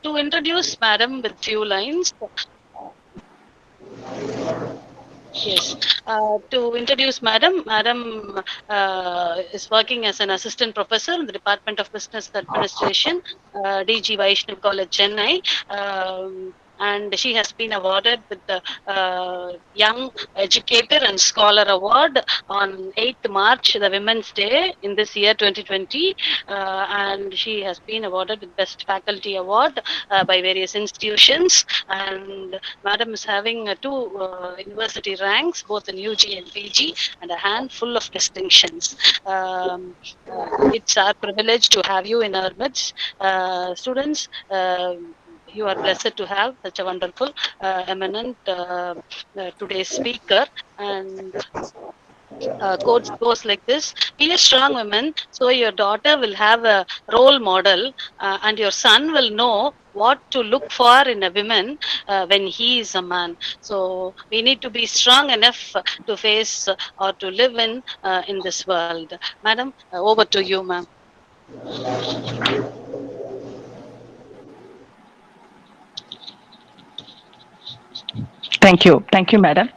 To introduce Madam with few lines. Yes. To introduce Madam, is working as an assistant professor in the Department of Business Administration, DG Vaishnav College, Chennai. And she has been awarded with the Young Educator and Scholar Award on 8th March, the Women's Day in this year 2020. And she has been awarded with Best Faculty Award by various institutions. And Madam is having two university ranks, both in UG and PG, and a handful of distinctions. It's our privilege to have you in our midst. Students, you are blessed to have such a wonderful, eminent today's speaker. And quote goes like this: be a strong woman, so your daughter will have a role model, and your son will know what to look for in a woman when he is a man. So we need to be strong enough to face or to live in this world. Madam, over to you, ma'am. Thank you, madam.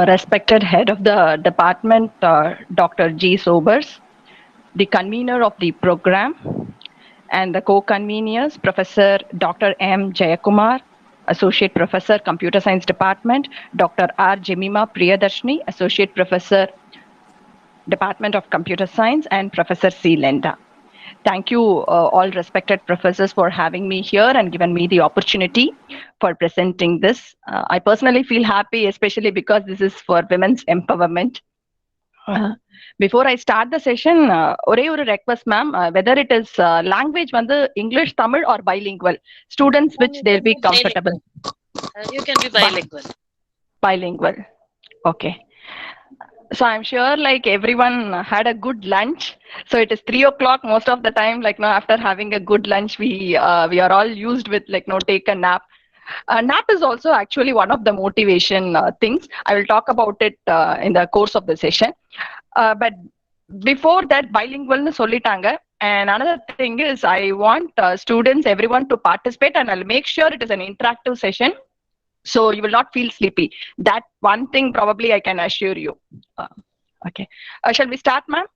Respected head of the department, Dr. G. Sobers, the convener of the program, and the co-conveners, Professor Dr. M. Jayakumar, Associate Professor, Computer Science Department, Dr. R. Jemima Priyadarshini, Associate Professor, Department of Computer Science, and Professor C. Lenda. Thank you, all respected professors, for having me here and given me the opportunity for presenting this. I personally feel happy, especially because this is for women's empowerment. Before I start the session, ஒரே ஒரு request, ma'am, whether it is language வந்து English, Tamil or bilingual, students which they'll be comfortable. You can be bilingual. Bilingual, okay. So I'm sure like everyone had a good lunch. So it is 3 o'clock most of the time. Like now, after having a good lunch, we are all used with like take a nap. Nap is also actually one of the motivation things. I will talk about it in the course of the session. But before that, bilingual sollitanga. And another thing is, I want students, everyone to participate, and I'll make sure it is an interactive session, so you will not feel sleepy. That one thing probably I can assure you. Okay. Shall we start, ma'am?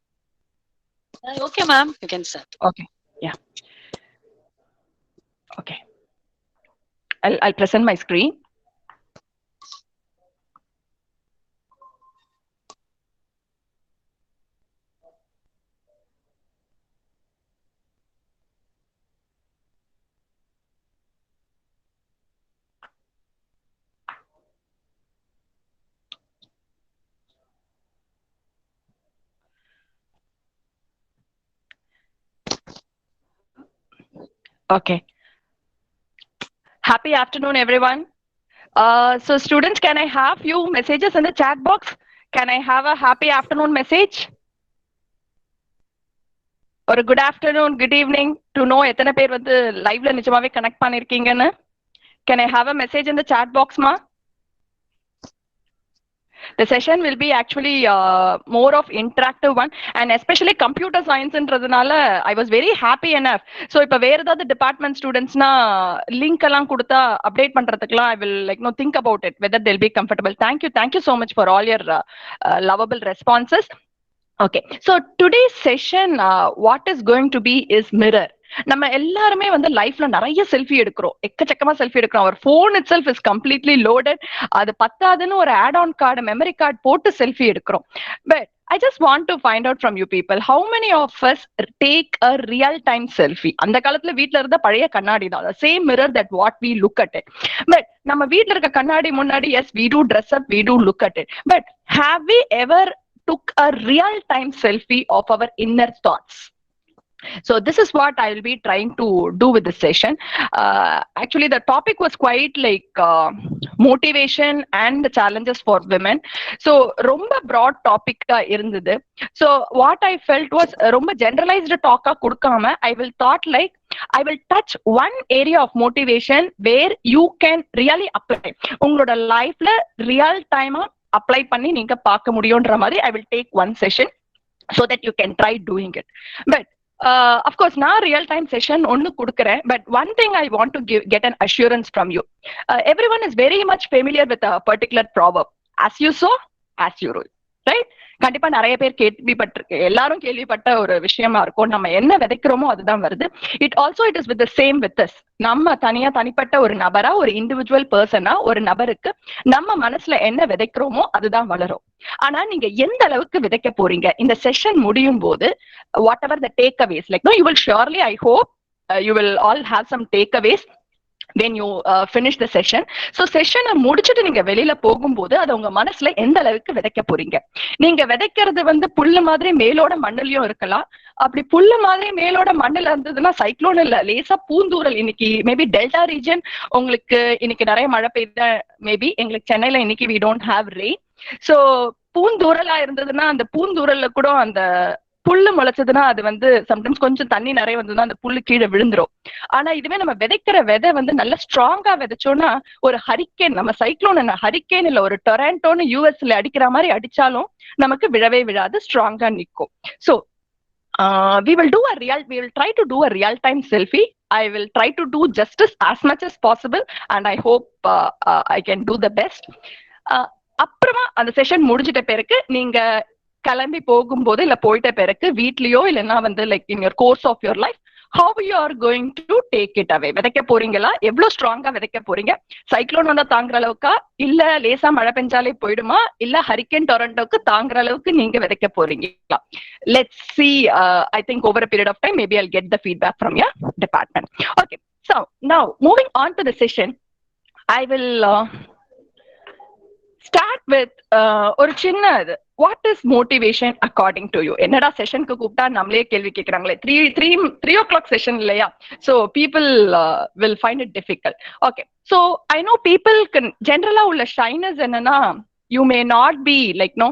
Okay, ma'am. You can start. Okay. Yeah. Okay. I'll present my screen. Okay. Happy afternoon, everyone. So students, can I have few messages in the chat box? Can I have a happy afternoon message? Or a good afternoon, good evening, to know எத்தனை பேர் வந்து லைவ்ல நிஜமாவே connect பண்ணிருக்கீங்கன்னு. Can I have a message in the chat box, ma? The session will be actually more of interactive one, and especially computer science என்றதுனால I was very happy enough. So இப்ப வேற ஏதாவது department studentsனா link எல்லாம் கொடுத்தா update பண்றதுக்குலாம் I will think about it whether they'll be comfortable. Thank you so much for all your lovable responses. Okay, so today's session, what is going to be is mirror. நம்ம எல்லாருமே வந்து லைஃப்ல நிறைய selfie எடுக்கிறோம், எக்கச்சக்கமா selfie எடுக்கிறோம். அவர் phone itself is completely loaded. அது பத்தாதுன்னு ஒரு add on card, memory card போட்டு செல்ஃபி எடுக்கிறோம். But I just want to find out from you people, how many of us take a real time selfie? அந்த காலத்துல வீட்ல இருந்த பழைய கண்ணாடி தான், the same mirror that what we look at it. But நம்ம வீட்ல இருக்க கண்ணாடி முன்னாடி, yes, we do dress up, we do look at it. But have we ever took a real time selfie of our inner thoughts? So this is what I will be trying to do with this session. Actually, the topic was quite like motivation and the challenges for women. So ரொம்ப broad topic இருந்தது. So what I felt was ரொம்ப generalized talk கொடுக்காம I will thought like I will touch one area of motivation where you can really apply. உங்களோட லைஃப்ல real டைமா apply பண்ணி நீங்க பார்க்க முடியும்ன்ற மாதிரி I will take one session so that you can try doing it. But of course, நான் real time session ஒன்னு கொடுக்குறேன். But one thing I want to get an assurance from you. Every one is very much familiar with particular proverb, as you so as you rule, right? கண்டிப்பா நிறைய பேர் கேள்விப்பட்டிருக்கு, எல்லாரும் கேள்விப்பட்ட ஒரு விஷயமா இருக்கும். நம்ம என்ன விதைக்கிறோமோ அதுதான் வருது. It is with the same with us. நம்ம தனிப்பட்ட ஒரு நபரா, ஒரு இண்டிவிஜுவல் பர்சனா, ஒரு நபருக்கு நம்ம மனசுல என்ன விதைக்கிறோமோ அதுதான் வளரும். ஆனா நீங்க எந்த அளவுக்கு விதைக்க போறீங்க, இந்த செஷன் முடியும் போது whatever the takeaways, like you will surely, I hope you will all have some takeaways when you finish the session. So செஷனை முடிச்சுட்டு நீங்க வெளியில போகும்போது அது உங்க மனசுல எந்த அளவுக்கு விதைக்க போறீங்க. நீங்க விதைக்கிறது புல்லு மாதிரி மேலோட மண்ணுலயும் இருக்கலாம். அப்படி புல்லு மாதிரி மேலோட மண்ணுல இருந்ததுன்னா சைக்ளோன் இல்ல, லேசா பூந்தூரல். இன்னைக்கு மேபி டெல்டா ரீஜன் உங்களுக்கு இன்னைக்கு நிறைய மழை பெய்த, மேபி எங்களுக்கு சென்னையில இன்னைக்கு we don't have rain. So பூந்தூரலா இருந்ததுன்னா அந்த பூந்தூரல்ல கூட அந்த புல்லு முளைச்சதுன்னா அது சம்டைம்ஸ் கொஞ்சம் தண்ணி நிறைய வந்ததுன்னா அந்த புல்லு கீழே விழுந்துரும். ஆனா இதுவே நம்ம விதைக்கிற விதை நல்ல ஸ்ட்ராங்கா விதைச்சோம்னா ஒரு ஹரிக்கேன், நம்ம சைக்ளோன் என்ன ஹரிக்கேன் இல்ல ஒரு டொராண்டோன்னு யூஎஸ்ல அடிக்கிற மாதிரி அடிச்சாலும் நமக்கு விழவே விழாது, ஸ்ட்ராங்கா நிற்கும். So we will try to do a real time selfie. I will try to do justice as much as possible and I hope I can do the best. அப்புறமா அந்த செஷன் முடிஞ்சிட்ட பிறகு நீங்க கிளம்பி போகும்போது இல்ல போயிட்ட பிறகு வீட்லயோ இல்லைன்னா like in your course of your life how you are going to take it away. விதைக்க போறீங்களா, எவ்வளவு ஸ்ட்ராங்கா விதைக்க போறீங்க, சைக்ளோன் வந்தா தாங்குற அளவுக்கா, இல்ல லேசா மழை பெஞ்சாலே போயிடுமா, இல்ல ஹரிக்கேன் டொரண்டோக்கு தாங்குற அளவுக்கு நீங்க விதைக்க போறீங்களா? Let's see. I think over a period of time maybe I'll get the feedback from your department. Okay, so now moving on to the session, I will start with ஒரு சின்ன இது, what is motivation according to you? என்னடா செஷனுக்கு கூப்பிட்டா நம்மளே கேள்வி கேட்கறாங்களே, three o'clock session இல்லையா? So people will find it difficult. Okay, so I know பீப்புளுக்கு ஜென்ரலா உள்ள ஷைனஸ் என்னன்னா, you may not be like no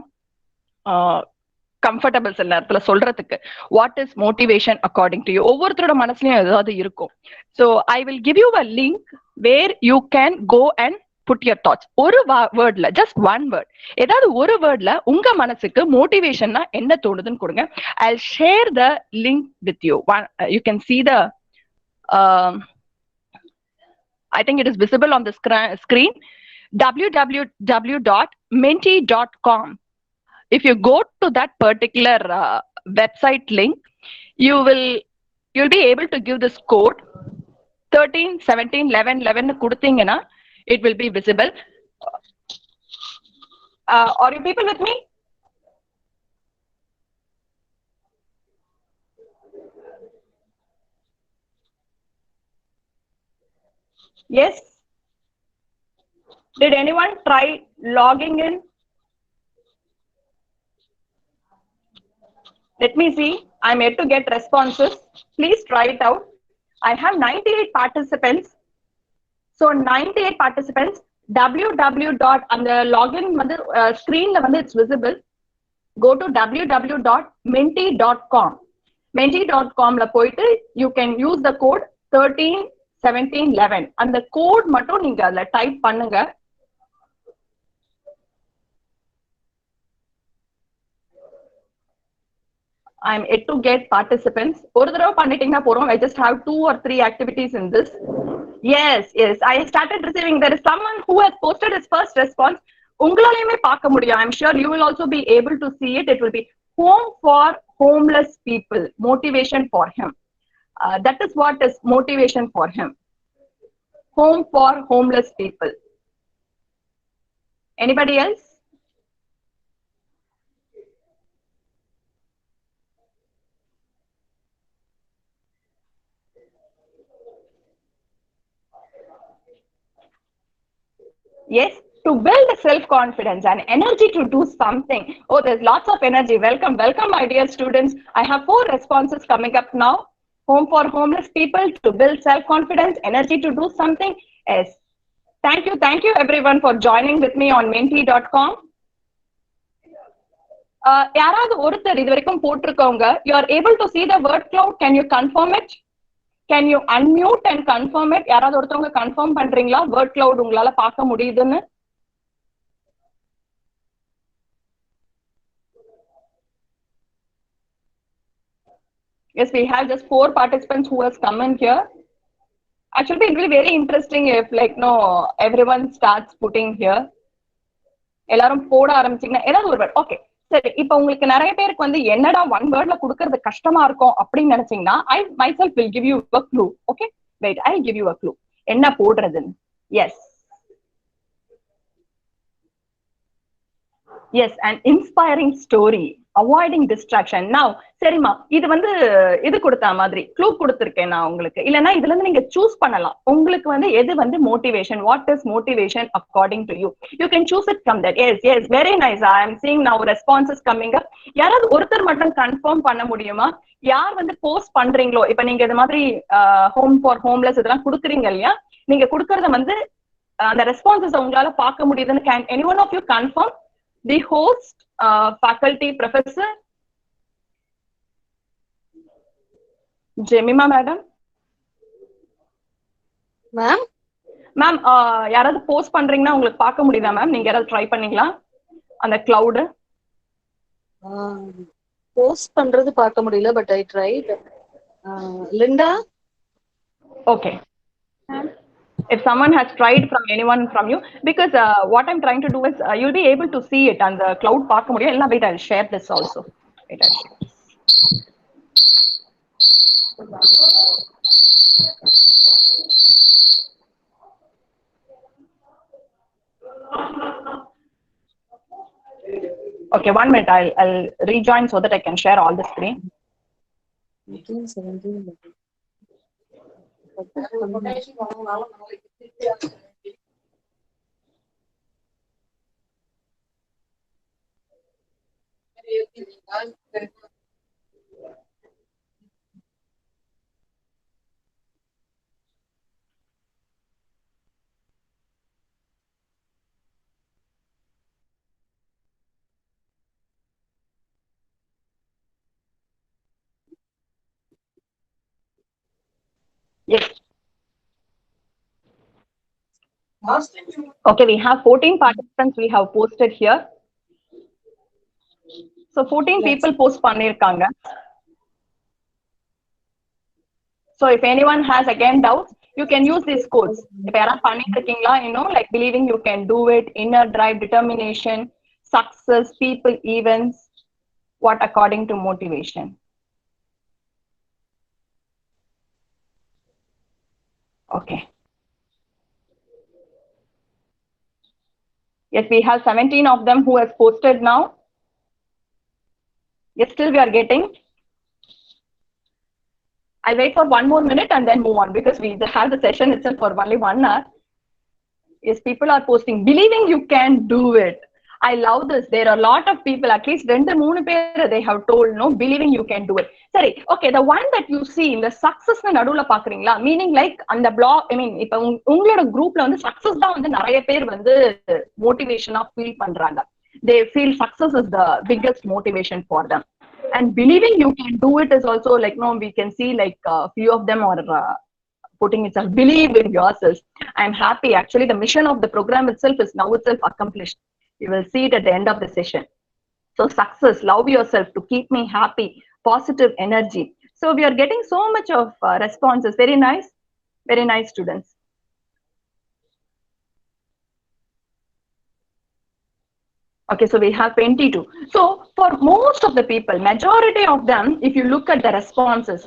comfortable சில நேரத்துல சொல்றதுக்கு. What is motivation according to you? ஒவ்வொருத்தரோட மனசுலயும் ஏதாவது இருக்கும். So I will give you a link where you can go and put your thoughts. ஒரு வேர்ட்ல, ஜஸ்ட் ஒன் வேர்ட், ஏதாவது ஒரு வேர்ட்ல உங்க மனசுக்கு மோட்டிவேஷன்னா என்ன தோணுதுன்னு கொடுங்க. I'll share the link with you. You can see the I think it is visible on the screen, www.menti.com. If you go to that particular website link, you'll be able to give this code 13 17 11 11 கொடுத்தீங்கன்னா it will be visible. Are you people with me? Yes? Did anyone try logging in? Let me see. I'm yet to get responses. Please try it out. I have 98 participants. So 98 participants. www. and the login screen it's visible. Go to www.menti.com. menti.com la poitu you can use the code 13 17 11. and the code mattum neenga adla type pannunga. I'm yet to get participants. Oru thadava pannitingna porom. I just have 2 or 3 activities in this. Yes, I started receiving. There is someone who has posted his first response. Ungalayume paaka mudiyum. I'm sure you will also be able to see it. It will be home for homeless people. Motivation for him. That is what is motivation for him. Home for homeless people. Anybody else? Yes, to build self-confidence and energy to do something. Oh, there's lots of energy. Welcome, welcome, my dear students. I have 4 responses coming up now. Home for homeless people, to build self-confidence, energy to do something. Yes. Thank you everyone for joining with me on menti.com. யாராவது ஒருத்தர் இது வரைக்கும் போட்டிருக்கவங்க, you are able to see the word cloud. Can you confirm it? Can you unmute and confirm it? யாராவது ஒருத்தவங்க confirm பண்றீங்களா word cloud உங்களால பார்க்க முடியுதுன்னு? Yes, we have just 4 participants who has come in here. Actually, it will be very interesting if everyone starts putting here. எல்லாரும் போட ஆரம்பிச்சீங்கன்னா ஏதாவது ஒரு வேர்ட். ஓகே, சரி. இப்போ உங்களுக்கு நிறைய பேருக்கு வந்து என்னடா ஒன் வேர்ட்ல கொடுக்கறது கஷ்டமா இருக்கும் அப்படின்னு நினைச்சீங்கன்னா, I myself will give you a clue. Okay, wait, I'll give you a clue. என்ன போடுறதுன்னு. Yes, an inspiring story. Avoiding distraction. Now, சரிமா, இது வந்து இது கொடுத்த மாதிரி க்ளூ கொடுத்திருக்கேன் நான் உங்களுக்கு. இல்லனா இதுல இருந்து நீங்க சூஸ் பண்ணலாம். உங்களுக்கு வந்து எது வந்து motivation, what is motivation according to you? You can choose it from that. Yes, very nice. I am seeing now responses coming up. யாராவது ஒருத்தர் மட்டும் கன்ஃபார்ம் பண்ண முடியுமா? யார் வந்து போஸ்ட் பண்றீங்களோ, இப்ப நீங்க இது மாதிரி ஹோம் ஃபார் ஹோம்லெஸ் இதெல்லாம் கொடுக்குறீங்க இல்லையா, நீங்க கொடுக்கறத வந்து அந்த ரெஸ்பான்சஸ் உங்களால பார்க்க முடியுதுன்னு can anyone of you confirm? The host, faculty, professor, Jemima madam. Ma'am, யாராவது போஸ்ட் பண்றீங்கன்னா உங்களுக்கு பார்க்க முடியுதா மேம்? நீங்க யாராவது ட்ரை பண்ணீங்களா அந்த கிளவுட்? போஸ்ட் பண்றது பார்க்க முடியல, but I tried. Linda? Okay. If someone has tried from anyone from you, because what I'm trying to do is you'll be able to see it on the cloud. பார்க்க முடியும். இல்ல, wait, I'll share this also. Wait, I'll share this. Okay, 1 minute. I'll rejoin so that I can share all the screen. 17. Yes. Okay, we have 14 participants we have posted here. So 14 people post பண்ணிருக்காங்க. So if anyone has again doubts, you can use these codes. If யாரா பண்ணிட்டு இருக்கீங்களா, like believing you can do it, inner drive, determination, success, people, events, what according to motivation. Okay. Yes, we have 17 of them who has posted now. Yes, still we are getting. I'll wait for 1 more minute and then move on, because we have the session itself for only 1 hour. Yes, people are posting, believing you can do it. I love this. There are a lot of people, at least 2-3 பேர் they have told, believing you can do it. Sorry, okay, the one that you see in the success நடுவுல பாக்குறீங்களா, meaning like அந்த blog, I mean, இப்ப உங்களோட குரூப்ல வந்து success தான் வந்து நிறைய பேர் வந்து motivation ஆ feel பண்றாங்க. They feel success is the biggest motivation for them. And believing you can do it is also like, we can see like a few of them are putting itself, believe in yourself. I'm happy. Actually, the mission of the program itself is now itself accomplished. You will see it at the end of the session. So success, love yourself to keep me happy, positive energy. So we are getting so much of responses. Very nice students. Okay, so we have 22. So for most of the people, majority of them, if you look at the responses,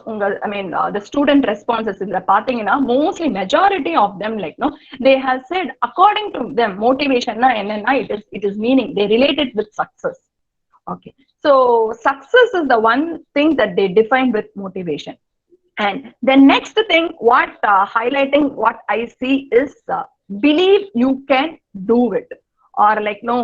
the student responses in the pathina, mostly majority of them, like they have said according to them, motivation it is meaning they relate it with success. Okay, so success is the one thing that they define with motivation. And the next thing, what highlighting what I see is believe you can do it. or like no,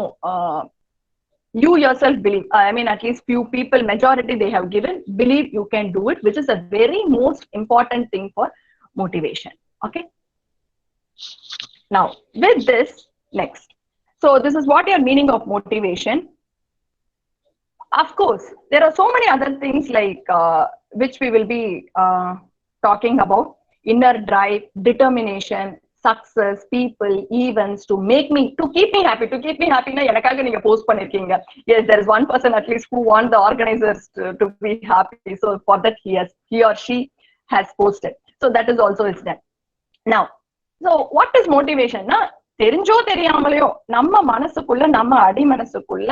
you yourself believe. I mean, at least few people, majority they have given, believe you can do it, which is a very most important thing for motivation. Okay. Now, with this, next. So this is what your meaning of motivation. Of course, there are so many other things like which we will be talking about: inner drive, determination, success, people, events to make me, to keep me happy. To keep me happy na enakaga neenga post pannirkeenga. Yes, there is one person at least who want the organizers to be happy, so for that he or she has posted, so that is also is done. Now, so what is motivation na, தெரிஞ்சோ தெரியாமலையோ நம்ம மனசுக்குள்ள, நம்ம அடி மனசுக்குள்ள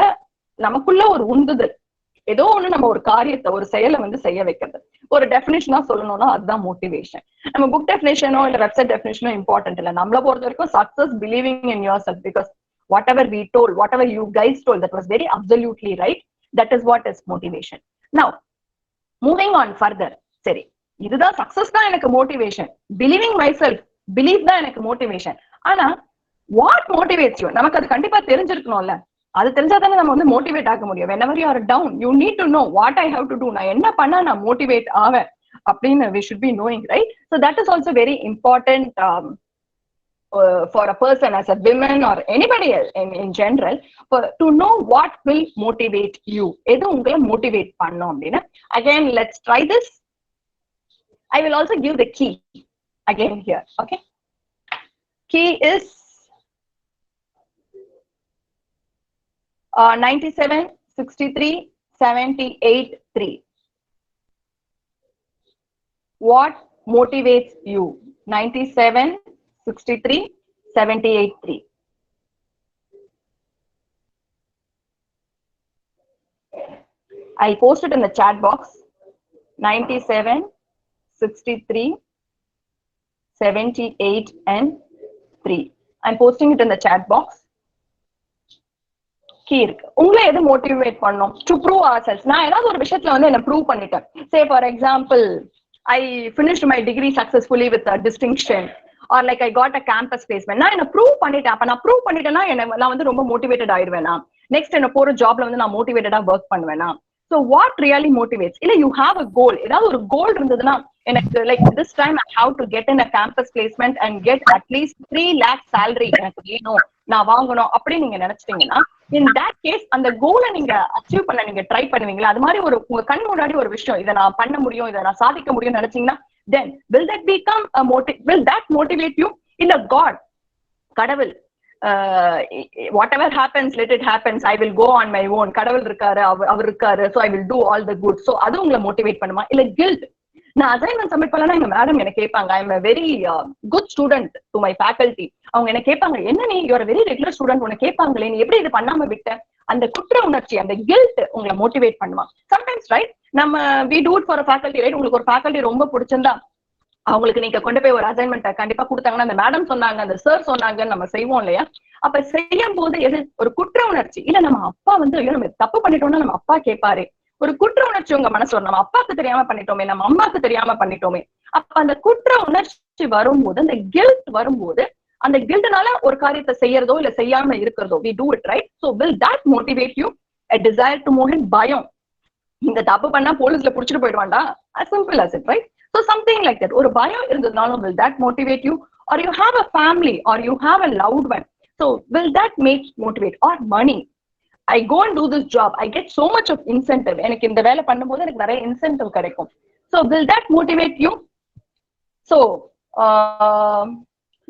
நமக்குள்ள ஒரு உந்துதல், ஏதோ ஒண்ணு நம்ம ஒரு காரியத்தை, ஒரு செயலை வந்து செய்ய வைக்கிறது. ஒரு டெஃபினேஷனா சொல்லணும்னா அதுதான் மோட்டிவேஷன். நம்ம புக் டெஃபினேஷனோ இல்ல வெப்சைட் டெஃபினேஷனோ இம்பார்ட்டன்ட் இல்ல. நம்மள பொறுத்த வரைக்கும் success believing in yourself, because whatever we told, whatever you guys told, that was very absolutely right. That is what is motivation. Now moving on further. சரி, இதுதான் success தான் எனக்கு motivation, believing myself, believe தான் எனக்கு motivation. ஆனா what motivates you, நமக்கு அது கண்டிப்பா தெரிஞ்சிருக்கணும்ல. அது தெரிஞ்சாதானே நம்ம வந்து மோட்டிவேட் ஆக முடியும். whenever you are down, you need to know what I have to do. நான் என்ன பண்ணா நான் மோட்டிவேட் ஆவேன் அப்படின்னு we should be knowing, right? So that is also very important for a person, as a woman or anybody else in general, to know what will motivate you. எது உங்களை motivate பண்ணும் அப்படின்னா. Again, let's try this. I will also give the key again here. Okay, key is 97, 63, 78, 3. What motivates you? 97, 63, 78, 3. I posted in the chat box 97, 63, 78, and 3. I'm posting it in the chat box. இருக்கு. உங்களை எது motivate பண்ணும்? To prove ourselves. நான் ஏதாவது ஒரு விஷயத்துல வந்து என்ன ப்ரூவ் பண்ணிட்டேன். Say for example, I finished my degree successfully with a distinction, or like I got a campus placement. நான் என்ன ப்ரூவ் பண்ணிட்டேன். அப்ப நான் ப்ரூவ் பண்ணிட்டேன்னா நான் வந்து ரொம்ப மோட்டிவேட்டட் ஆயிடுவேனா? நெக்ஸ்ட் என்ன போற ஜாப்ல வந்து நான் மோட்டிவேட்டடா ஒர்க் பண்ணுவேனா? So what really motivates? இல்ல you have a goal. ஏதாவது ஒரு கோல் இருந்ததுன்னா, எனக்கு like this time I have to get in a campus placement and get at least 3 lakh salary எனக்கு வேணும், நான் வாங்கணும் அப்படி நீங்க நினைச்சிட்டீங்கன்னா, in that case அந்த கோலை நீங்க அச்சீவ் பண்ண நீங்க ட்ரை பண்ணுவீங்களா? அது மாதிரி ஒரு உங்க கண் முன்னாடி ஒரு விஷயம், இதை நான் பண்ண முடியும், இதை நான் சாதிக்க முடியும் நினைச்சீங்கன்னா, then will that become a will that motivate you? இல்ல God, கடவுள், whatever happens, let it happens, I will go on my own, கடவுள் இருக்காரு, அவர் இருக்காரு, so I will do all the good, so அது உங்களை மோட்டிவேட் பண்ணுமா? இல்ல guilt, நான் அசைன்மெண்ட் சப்மிட் பண்ணலன்னா எங்க மேடம் என்ன கேட்பாங்க, I am a very good student to my faculty, அவங்க என்ன கேட்பாங்க, என்ன நீ you are very regular student, உன்னை கேட்பாங்களே நீ எப்படி இது பண்ணாம விட்ட? அந்த குற்ற உணர்ச்சி, அந்த கில்ட் உங்களை மோட்டிவேட் பண்ணுமா? சம்டைம்ஸ் ரைட், நம்ம we do it for a faculty, right? உங்களுக்கு ஒரு faculty ரொம்ப பிடிச்சிருந்தா அவங்களுக்கு நீங்க கொண்டு போய் ஒரு அசைன்மெண்ட் கண்டிப்பா கொடுத்தாங்கன்னா, அந்த மேடம் சொன்னாங்க, அந்த சார் சொன்னாங்கன்னு நம்ம செய்வோம் இல்லையா? அப்ப செய்யும் போது எது ஒரு குற்ற உணர்ச்சி, இல்ல நம்ம அப்பா வந்து ஐயோ நம்ம தப்பு பண்ணிட்டோம்னா நம்ம அப்பா கேட்பாரு, ஒரு குற்ற உணர்ச்சி உங்க மனசு வரும், நம்ம அப்பாவுக்கு தெரியாம பண்ணிட்டோமே, நம்ம அம்மாக்கு தெரியாம பண்ணிட்டோமே. அப்ப அந்த குற்ற உணர்ச்சி வரும்போது, அந்த கில்ட் வரும்போது, அந்த கில்ட்னால ஒரு காரியத்தை செய்யறதோ இல்ல செய்யாம இருக்கிறதோ, we do it, right? So will that motivate you? A desire to move in, பயம், இந்த தப்பு பண்ணா போலீஸ்ல புடிச்சிட்டு போயிடுவாண்டா, as simple as it, right? So something like that, ஒரு பயம் இருந்ததுனாலும் will that motivate you? Or you have a family, or you have a loved one, so will that make motivate? Or money, I go and do this job, I get so much of incentive, எனக்கு இந்த வேலை பண்ணும்போது எனக்கு நிறைய incentive கிடைக்கும், so will that motivate you? So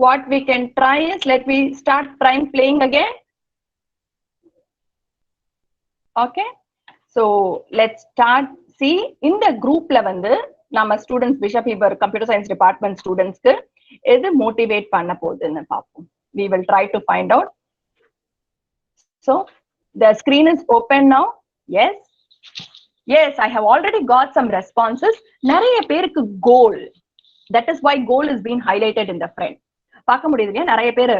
what we can try is, let me start trying playing again. Okay, so let's start. See, in the group la வந்து நம்ம students, Bishop Heber computer science department students க்கு எது motivate பண்ண போகுதுன்னு பார்ப்போம். We will try to find out. So the screen is open now. Yes, yes, I have already got some responses. நிறைய பேருக்கு goal, that is why goal is being highlighted in the front. பார்க்க முடியுது இல்லையா? நிறைய பேரு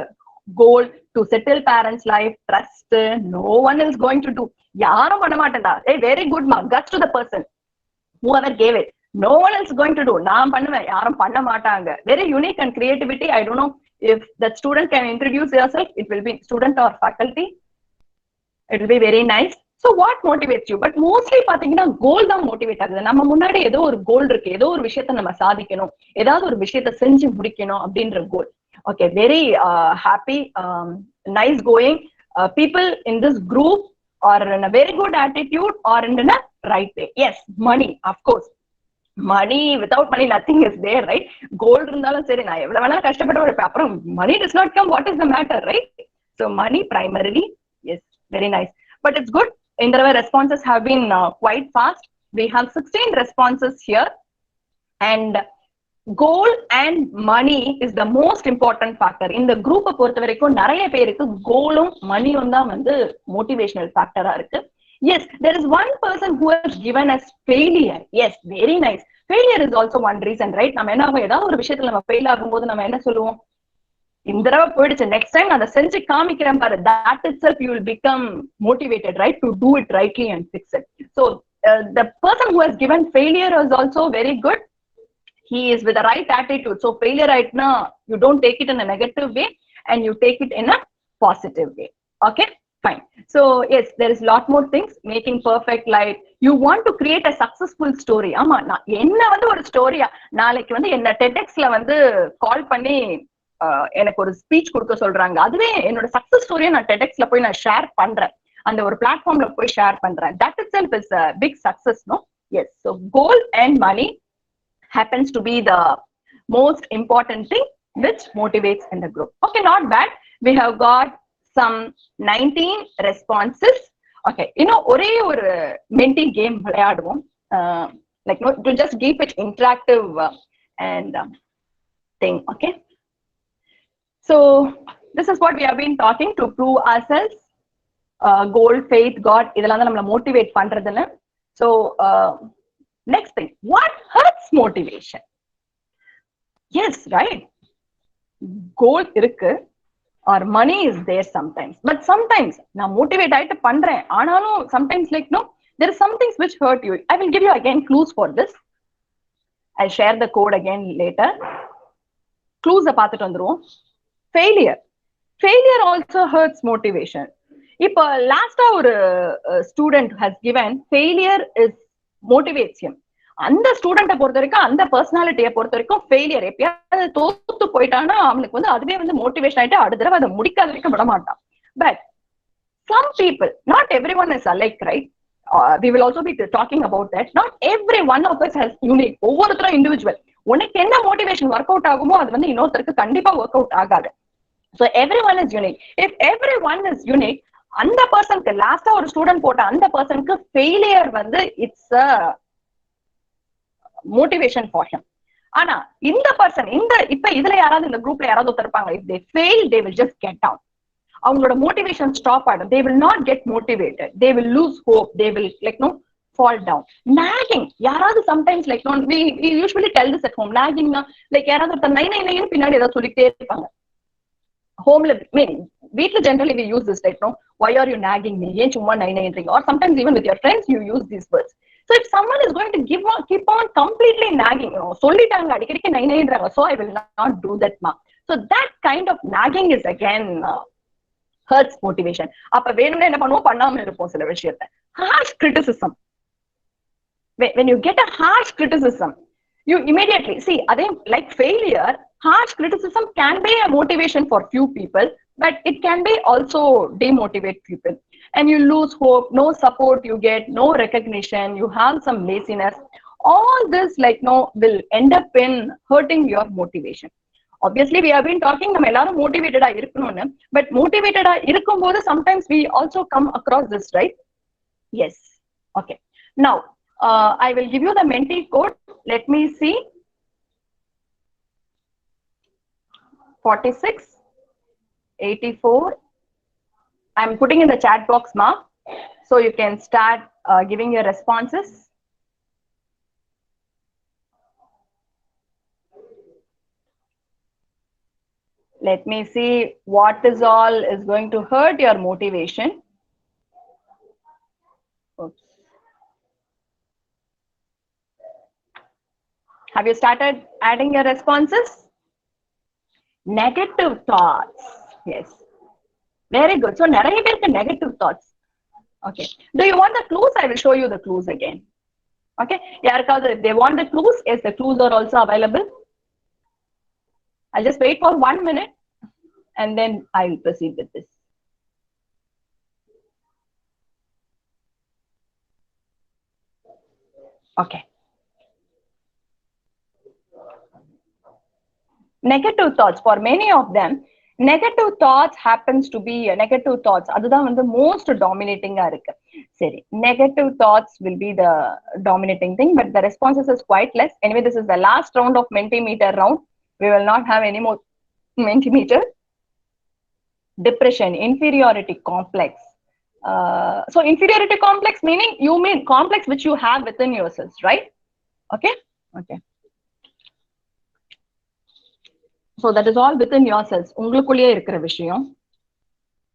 goal to settle parents life, trust, no one is going to do, யாரும் பண்ண மாட்டேன்டா, very good ma, guts to the person whoever gave it, no one is going to do, நான் பண்ணுவேன், யாரும் பண்ண மாட்டாங்க, very unique and creativity, I don't know If that student can introduce yourself, it will be student or faculty. It will be very nice. So what motivates you? But mostly பாத்தீங்கன்னா கோல் தான் motivate ஆகுது. நம்ம முன்னாடி ஏதோ ஒரு கோல் இருக்கு, ஏதோ ஒரு விஷயத்த நம்ம சாதிக்கணும், ஏதாவது ஒரு விஷயத்த செஞ்சு முடிக்கணும் அப்படின்ற கோல். Okay, very happy, nice going. People in this group are in a very good attitude or in a right way. Yes, money, of course. Money, without money nothing is there, right? Gold இருந்தாலும் சரி, நான் எவ்வளவு வேணா கஷ்டப்பட்டு உழைப்பேன், அப்புறம் money does not come, what is the matter, right? So money primarily. Yes, very nice. But it's good. In the responses have been quite fast. We have 16 responses here, and goal and money is the most important factor. In the group பொறுத்த வரைக்கும் நிறைய பேருக்கு கோலும் மணியும் தான் வந்து motivational factor இருக்கு. Yes, there is one person who has given us failure. Yes, very nice. Failure is also one reason, right? நம்ம என்ன ஆகும், ஏதாவது ஒரு விஷயத்துல நம்ம ஃபெயில் ஆகும்போது நம்ம என்ன சொல்லுவோம், இந்த தடவை போயிடுச்சு, நெக்ஸ்ட் டைம் அதை செஞ்சு காமிக்கிறேன் பாரு, that itself you will become motivated, right, to do it rightly and fix it. So the person who has given failure is also very good. He is with the right attitude. So failure right now, you don't take it in a negative way and you take it in a positive way. Okay, fine. So yes, there is a lot more things. Making perfect life. You want to create a successful story. ஆமா, நான் என்ன வந்து ஒரு ஸ்டோரியா நாளைக்கு வந்து என்ன TEDxல வந்து கால் பண்ணி எனக்கு ஒரு ஸ்பீச் கொடுக்க சொல்றாங்க, அதுவே என்னோட சக்சஸ் ஸ்டோரியை நான் TEDxல போய் நான் ஷேர் பண்றேன், அந்த ஒரு பிளாட்ஃபார்ம்ல போய் ஷேர் பண்றேன். That itself is a big success, no? Yes. So goal and money happens to be the most important thing which motivates in the group. Okay, not bad. We have got some 19 responses. Okay, ஒரே ஒரு மென்டி game விளையாடுவோம், like to just keep it interactive and thing. Okay, so this is what we have been talking to prove ourselves. Goal, faith, God, இதெல்லாம் தான் நம்மள motivate பண்றதுன்னு. So next thing, what hurts motivation? Yes, right, goal இருக்கு or money is there sometimes, but sometimes நான் motivate ஆயிட்டு பண்றேன், ஆனாலும் sometimes like no, there is some things which hurt you. I will give you again clues for this. I'll share the code again later. Clues பார்த்துட்டு வந்துருவோம். Failure also hurts motivation. இப்போ லாஸ்டா ஒரு student has given failure is motivates him. அந்த ஸ்டூடெண்ட்டை பொறுத்த வரைக்கும், அந்த பர்சனாலிட்டியை பொறுத்த வரைக்கும் ஃபெயிலியர் எப்பயாவது தோத்து போயிட்டான்னா அவனுக்கு வந்து அதுவே வந்து மோட்டிவேஷன் ஆயிட்டு அடுத்த தடவை அதை முடிக்காத வரைக்கும் விட மாட்டான். But some people, not everyone is alike, right? We will also be talking about that. Not every one of us has unique. ஒவ்வொருத்தரும் இண்டிவிஜுவல். உனக்கு என்ன மோட்டிவேஷன் ஒர்க் அவுட் ஆகுமோ அது வந்து இன்னொருத்தருக்கு கண்டிப்பா ஒர்க் அவுட் ஆகாது. So everyone is unique. If everyone is unique, அந்த பர்சனுக்கு லாஸ்டா ஒரு ஸ்டூடெண்ட் போட்ட அந்த பர்சனுக்கு ஃபெயிலியர் வந்து it's a motivation for him. ஆனா இந்த பர்சன் இப்ப இதுல யாராவது இந்த குரூப்ல யாராவது ஒருத்தர் இருப்பாங்க, if they fail they will just get down. அவங்களோட மோட்டிவேஷன் ஸ்டாப் ஆயிடும். They will not get motivated. They will lose hope. They will like no fall down. Nagging, யாராவது sometimes like no, we usually tell this at home. Nagging na like யாராவது ஒருத்தர் நை நை நைன்னு பின்னாடி ஏதாவது சொல்லிட்டே இருப்பாங்க. Homeல வீட்ல generally we use this, right? No, why are you nagging me? ஏன் சும்மா நை நைன்றீங்க? Or sometimes even with your friends you use these words. So if someone is going to keep on completely nagging, சொல்லிட்டாங்க அடிக்கடிக்கு நை நைன்றாங்க, so I will not do that ma. So that kind of nagging is again hurts motivation. அப்ப வேணும்னே என்ன பண்ணுவோம், பண்ணாம இருப்போம் சில விஷயத்தை. Harsh criticism. When you get a harsh criticism, you immediately see, அதே like failure, harsh criticism can be a motivation for few people, but it can be also demotivate people. And you lose hope, no support you get, no recognition, you have some laziness. All this like no will end up in hurting your motivation. Obviously we have been talking நம்ம எல்லாரும் motivated ஆ இருக்கணும்னு, but motivated ஆ இருக்கும்போது sometimes we also come across this, right? Yes. Okay, now I will give you the Menti code. Let me see. 46 84. I'm putting in the chat box, ma, so you can start giving your responses. Let me see what is all is going to hurt your motivation. Oops. Have you started adding your responses? Negative thoughts. Yes. Very good. So, நிறைய பேருக்கு negative thoughts. Okay. Do you want the clues? I will show you the clues again. Okay. யாருக்காவது if they want the clues, yes, the clues are also available. I'll just wait for 1 minute and then I will proceed with this. Okay. Negative thoughts, for many of them, negative thoughts happens to be negative thoughts. அதுதான் வந்து most dominating இருக்கு. சரி, negative thoughts will be the dominating thing, but the responses is quite less. Anyway, this is the last round of Mentimeter round. We will not have any more Mentimeter. Depression, inferiority complex. So inferiority complex meaning you mean complex which you have within yourselves, right? Okay. Okay. So that is all within yourselves. உங்களுக்குள்ளேயே இருக்கிற விஷயம்.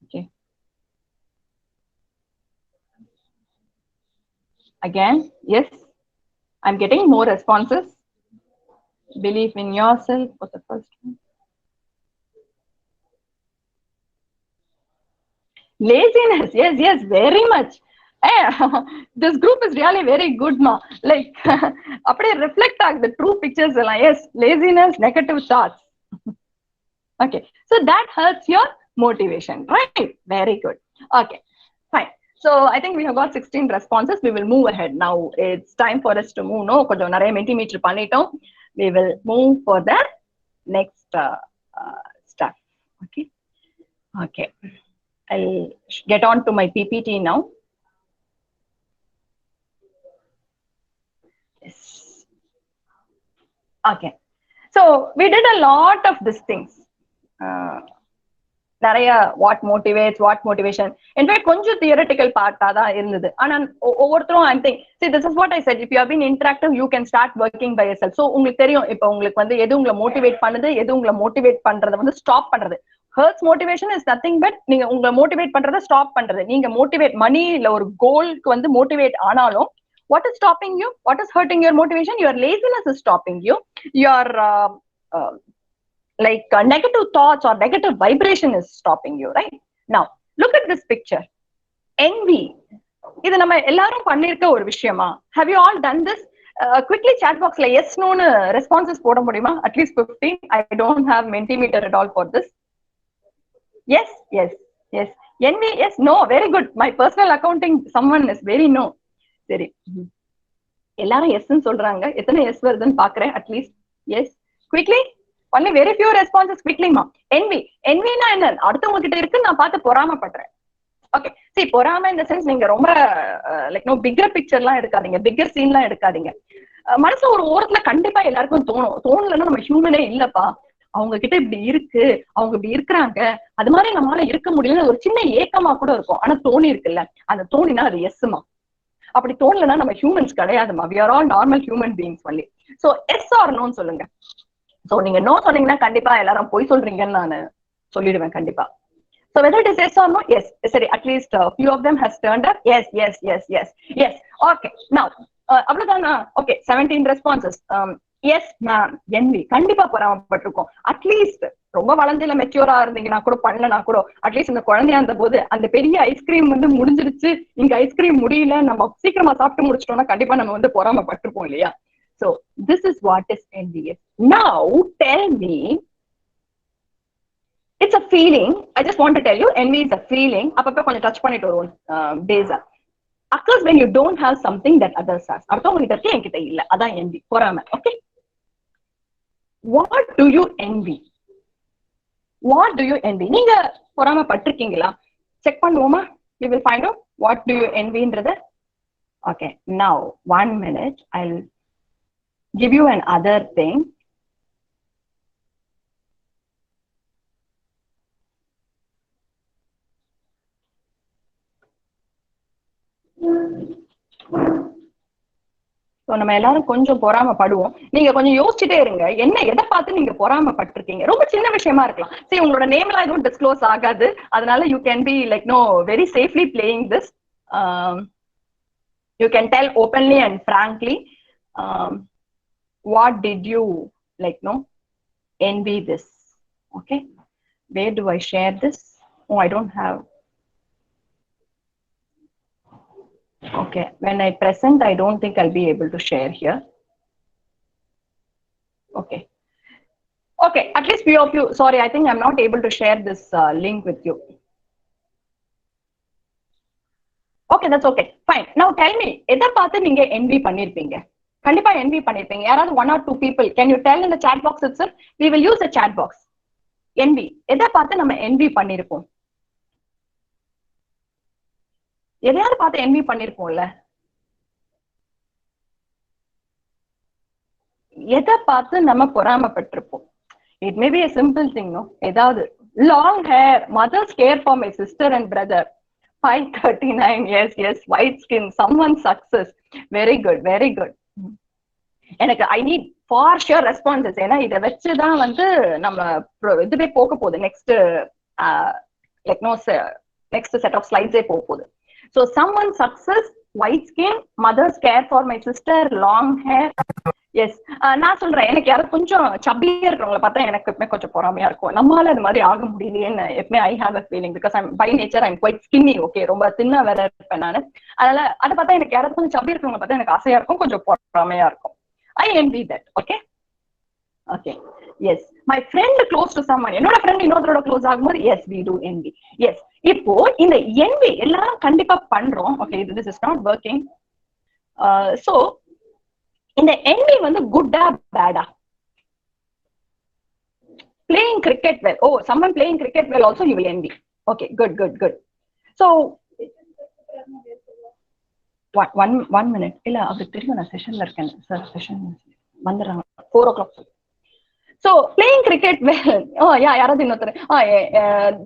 Okay. Again, yes, I'm getting more responses. Belief in yourself was the first one. Laziness, yes, very much. Hey, this group is really very good, ma. Like, அப்படியே reflect ஆகுது the true pictures எல்லாம். Yes, laziness, negative thoughts. Okay, so that hurts your motivation, right? Very good. Okay, fine. So I think we have got 16 responses. We will move ahead now. It's time for us to move. No, கொஞ்சம் நிறைய Mentimeter பண்ணிட்டோம். We will move for the next stuff. Okay. Okay. I'll get on to my PPT now. Yes. Okay. So we did a lot of these things. நிறைய what motivates, what motivation. In fact, கொஞ்சம் theoretical part தான் இருந்தது. ஆனா ஒவ்வொருத்தரும் I think, see, this is what I said. If you have been interactive, you can start working by yourself. So உங்களுக்கு தெரியும், இப்போ உங்களுக்கு வந்து எது உங்களை மோட்டிவேட் பண்ணுது, எது உங்களை மோட்டிவேட் பண்றதை வந்து ஸ்டாப் பண்றது. Hurts motivation is nothing but நீங்க உங்களை மோட்டிவேட் பண்றதை ஸ்டாப் பண்றது. நீங்க மோட்டிவேட் மணி இல்ல ஒரு கோல்க்கு வந்து மோட்டிவேட் ஆனாலும், what is stopping you? What is hurting your motivation? Your laziness is stopping you. Your like negative thoughts or negative vibration is stopping you, right? Now look at this picture. Envy. இது நம்ம எல்லாரும் பண்ணிருக்க ஒரு விஷயமா? Have you all done this? Quickly chat box la yes no responses போட முடியுமா? At least 15. I don't have Mentimeter at all for this. Yes. Envy, yes, no, very good. My personal accounting someone is very no. சரி, எல்லாரும் yes ன்னு சொல்றாங்க. எத்தனை yes வருதுன்னு பாக்குறேன். At least yes. Quickly. Only very few responses quickly, ma. Envy na என்ன? அடுத்தவங்க கிட்ட இருக்கு நான் பார்த்து பொறாமப்படுறேன். Okay, see, பொறாம in the sense நீங்க ரொம்ப like no bigger picture எல்லாம் எடுக்காதீங்க, bigger scene எல்லாம் எடுக்காதீங்க. மனசுல ஒரு ஓரத்துல கண்டிப்பா எல்லாருக்கும் தோணலன்னா நம்ம ஹியூமனே இல்லப்பா, அவங்க கிட்ட இப்படி இருக்கு, அவங்க இப்படி இருக்கிறாங்க, அது மாதிரி நம்மளால இருக்க முடியல, ஒரு சின்ன ஏக்கமா கூட இருக்கும். ஆனா தோணி இருக்குல்ல, அந்த தோணினா அது எஸ்மா. அப்படி தோணலன்னா நம்ம ஹியூமன்ஸ் கிடையாதுமா. We are all normal human beings only. So yes or நோன்னு சொல்லுங்க. சோ நீங்க நோ சொன்னீங்கன்னா கண்டிப்பா எல்லாரும் போய் சொல்றீங்கன்னு நான் சொல்லிடுவேன் கண்டிப்பா. So whether it is yes or no, yes. Sorry, at least a few of them has turned up. Yes. Okay, now அவ்வளவுதானா? Okay, 17 responses. Yes ma'am, envy. கண்டிப்பா பொறாமப்பட்டிருக்கோம். அட்லீஸ்ட் ரொம்ப வளர்ந்துல மெச்சூரா இருந்தீங்கன்னா கூட பண்ணலனா கூட அட்லீஸ்ட் இந்த குழந்தையா இருந்த போது அந்த பெரிய ஐஸ்கிரீம் வந்து முடிஞ்சிருச்சு, இங்க ஐஸ்கிரீம் முடியல, நம்ம சீக்கிரமா சாப்பிட்டு முடிச்சிட்டோம்னா கண்டிப்பா நம்ம வந்து பொறாமப்பட்டிருப்போம் இல்லையா? So this is what is envious. Now tell me, it's a feeling. I just want to tell you, envy is a feeling. அப்பப்ப கொஞ்சம் டச் பண்ணிட்டு வருவோம் பேஸா. Occurs when you don't have something that others has. அடுத்தவங்க கிட்ட இருக்கு, என்கிட்ட இல்ல, அதான் envy, பொறாமை. Okay, what do you envy? What do you envy? நீங்க பொறாமை பட்டிருக்கீங்களா? செக் பண்ணுவோமா? We will find out what do you envy ன்றத. Okay, now 1 minute. I'll give you another thing. நம்ம எல்லாரும் கொஞ்சம் பொறாமப்படுவோம். நீங்க கொஞ்சம் யோசிச்சுட்டே இருங்க, என்ன எதை பார்த்து நீங்க பொறாமப்பட்டிருக்கீங்க. ரொம்ப சின்ன விஷயமா இருக்கலாம். சரி, உங்களோட நேம் எல்லாம் எதுவும் டிஸ்க்ளோஸ் ஆகாது, அதனால you can be like no very safely playing this. You can tell openly and frankly what did you like no envy this. Okay, where do I share this? Oh, I don't have. Okay, when I present, I don't think I'll be able to share here. Okay. Okay, at least few of you, sorry, I think I'm not able to share this link with you. Okay, that's okay. Fine. Now tell me, எதை பார்த்து நீங்க envy பண்ணிருப்பீங்க? கண்டிப்பா envy பண்ணிருப்பீங்க. யாராவது 1 or 2 people, can you tell in the chat box itself? We will use the chat box. Envy. எதை பார்த்து நம்ம envy பண்ணிருப்போம்? எதையாவது பார்த்து envy பண்ணிருப்போம்ல? எதை பார்த்து நம்ம பொறாமைப்பட்டிருப்போம்? It may be a simple thing, no? ஏதாவது long hair, mother's care for my sister and brother. 539, yes, white skin, someone's success. Very good, very good. எனக்கு I need for sure responses. ஏன்னா இதை வச்சுதான் வந்து நம்ம இதுவே போக போகுது next like no next set of slides போக போகுது. So someone's success, white skin, mother's care for my sister, long hair. Yes, நான் சொல்றேன், எனக்கு யாரும் கொஞ்சம் சப்பியா இருக்கிறவங்களை பார்த்தா எனக்கு எப்பவுமே கொஞ்சம் பொறாமையா இருக்கும். நம்மளால அது மாதிரி ஆக முடியலையேன்னு எப்பவுமே I have a feeling. Because I'm by nature I'm quite skinny. Okay, ரொம்ப தின்னா வேற இருப்பேன் நானு. அதனால அதை பார்த்தா எனக்கு யாராவது கொஞ்சம் சப்பி இருக்கிறவங்களை பார்த்தா எனக்கு ஆசையா இருக்கும், கொஞ்சம் பொறாமையா இருக்கும். I envy that. Okay okay yes, my friend close to someone, என்னோட ஃப்ரெண்ட் இன்னொருத்தரோட க்ளோஸ் ஆகும்போது yes we do envy. Yes, இப்போ இந்த envy எல்லாரும் கண்டிப்பா பண்றோம். Okay, this is not working. So இந்த envy வந்து குட்டா பேடா? playing cricket well, oh someone playing cricket well also you will envy. Okay, good. So one minute, இல்ல அது தெரியும், நான் செஷன்ல இருக்கேன் sir, session வந்துறாங்க 4 o'clock. So playing cricket well, oh yeah, யாராவது இன்னொருத்தர்,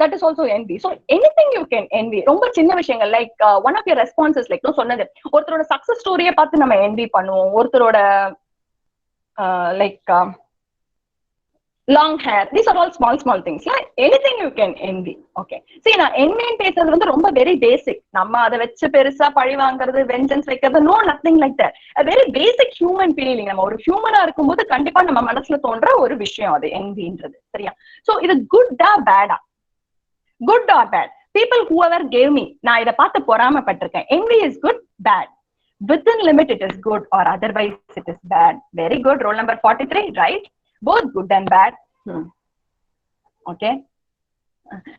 that is also envy. So anything you can envy. ரொம்ப சின்ன விஷயங்கள், like one of your responses, like no சொன்னது, ஒருத்தரோட சக்சஸ் ஸ்டோரியை பார்த்து நம்ம envy பண்ணுவோம். ஒருத்தரோட like long hair, these are all small things. Yeah, anything you can envy. Okay, see, நான் envy பேசுறது வந்து ரொம்ப very basic. நம்ம அதை வச்சு பெருசா பழி வாங்குறது, vengeance வைக்கிறது, no, nothing like that. A very basic human feeling. நம்ம ஒரு ஹியூமனா இருக்கும்போது கண்டிப்பா நம்ம மனசுல தோன்ற ஒரு விஷயம் அது envyன்றது. சரியா? So இது குட்டா பேடா? Good or bad? People whoever gave me, நான் இதை பார்த்து பொறாமைப்பட்டிருக்கேன். Envy is good, bad. Within limit it is good, or otherwise it is bad. Very good. Roll number 43, right? Both good and bad. Okay,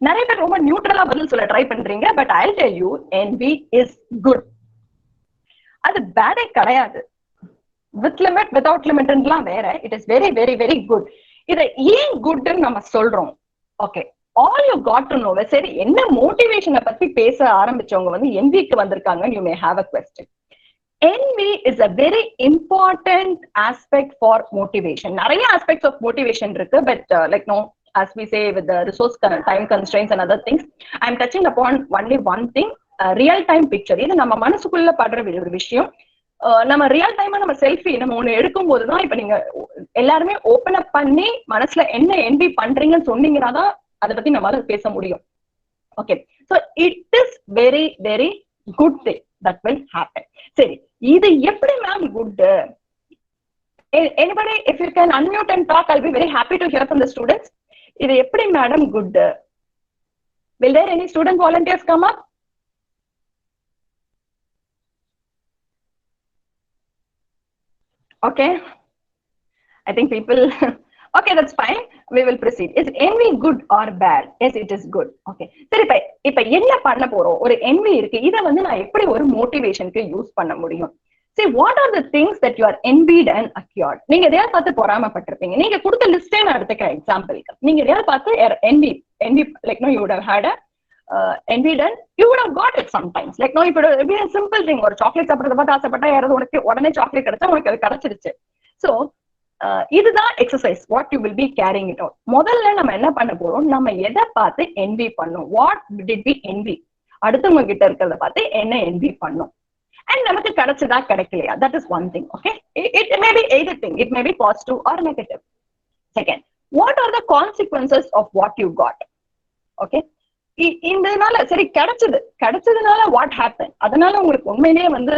நிறைய பேர் ரொம்ப நியூட்ரலா பதில் சொல்ல try பண்றீங்க. But I'll tell you, envy is good. அது பேடே கிடையாது. With limit without லிமிட்லாம் வேற. It is very very very good. இதை ஏன் குட்னு நம்ம சொல்றோம்? Okay, all you got to know. சரி, என்ன மோட்டிவேஷனை பத்தி பேச ஆரம்பிச்சவங்க வந்து envyக்கு வந்திருக்காங்க. You may have a question. Envy is a very important aspect for motivation. நிறைய aspects of motivation இருக்கு, but like no, as we say, with the resource time constraints and other things, I am touching upon only one thing, real time picture. இது நம்ம மனசுக்குள்ள படுற ஒரு விஷயம். நம்ம real டைமா நம்ம செல்ஃபி நம்ம ஒண்ணு எடுக்கும் போதுதான், இப்ப நீங்க எல்லாருமே ஓபன் அப் பண்ணி மனசுல என்ன envy பண்றீங்கன்னு சொன்னீங்கன்னா தான் அதை பத்தி நம்மளால பேச முடியும். Okay, so it is very very good thing that will happen. சரி, இது எப்படி ma'am good? anybody, if you can unmute and talk, I'll be very happy to hear from the students. இது எப்படி madam good? will there any student volunteers come up? Okay, I think people okay, that's fine. We will proceed. Is envy good or bad? Yes, it is good. Okay, சரி, இப்ப என்ன பண்ண போறோம்? ஒரு envy இருக்கு, இதை வந்து நான் எப்படி ஒரு மோட்டிவேஷனுக்கு யூஸ் பண்ண முடியும்? See, what are the things that you are envied and acquired? நீங்க எதையாவது பார்த்து பொறாமைப்பட்டிருப்பீங்க. நீங்க கொடுத்த லிஸ்டே நான் எடுத்துக்கிறேன் எக்ஸாம்பிளுக்கு. நீங்க எதையாவது பார்த்து envy like no, you would have had a envied and you would have got it sometimes. Like no, if it would be a simple thing, ஒரு சாக்லேட் சாப்பிடுறத பார்த்து ஆசைப்பட்டா யாராவது உனக்கு உடனே சாக்லேட் கிடைச்சா உனக்கு அது கிடைச்சிருச்சு. So இதுதான் exercise, what you will be carrying it out. முதல்ல நம்ம என்ன பண்ண போறோம்? நம்ம எதை பார்த்து envy பண்ணோம்? What did we envy? அடுத்தவங்க கிட்ட இருக்கிறத பார்த்து என்ன envy பண்ணோம்? அண்ட் நமக்கு கிடைச்சதா கிடைக்கலையா? That is one thing. Okay, it may be either thing. It may be positive or negative. Second, what are the consequences of what you got? Okay, இதனால சரி கிடைச்சதுனால வாட் ஹேப்பன்? அதனால உங்களுக்கு உண்மையிலேயே வந்து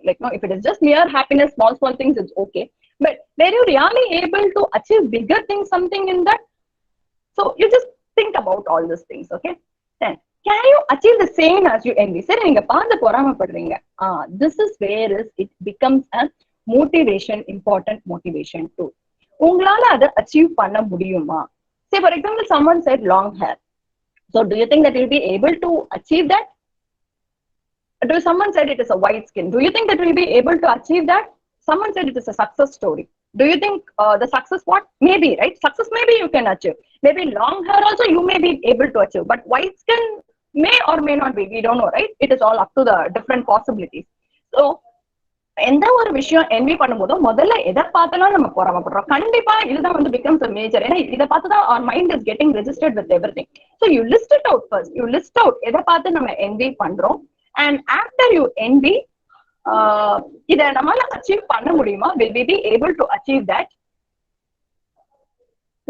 like no, if it is just mere happiness, small things, it's okay. But were you really able to achieve bigger things, something in that? So you just think about all these things. Okay, then can you achieve the same as you envy? சரி, நீங்க பார்த்து பொறாமப்படுறீங்க. This is where it becomes a motivation, important motivation too. உங்களால அதை achieve பண்ண முடியுமா? Say for example, someone said long hair. So do you think that you'll be able to achieve that? Do someone said it is a white skin? Do you think that we'll be able to achieve that? Someone said it is a success story. Do you think the success what? Maybe, right? Success maybe you can achieve. Maybe long hair also you may be able to achieve. But white skin may or may not be. We don't know, right? It is all up to the different possibilities. So எந்த ஒரு விஷயம் envy பண்ணும்போதோ முதல்ல எதை பார்த்தாலும் நம்ம பொறாமப்படுறோம். கண்டிப்பா இதுதான் வந்து பிகம்ஸ் அ மேஜர். ஏன்னா இதை பார்த்துதான் our mind is getting registered with everything. So you list it out first. You list out எதை பார்த்து நம்ம என்வி பண்றோம். And after you envy, இதை நம்மளால அச்சீவ் பண்ண முடியுமா? Will we be able to achieve that?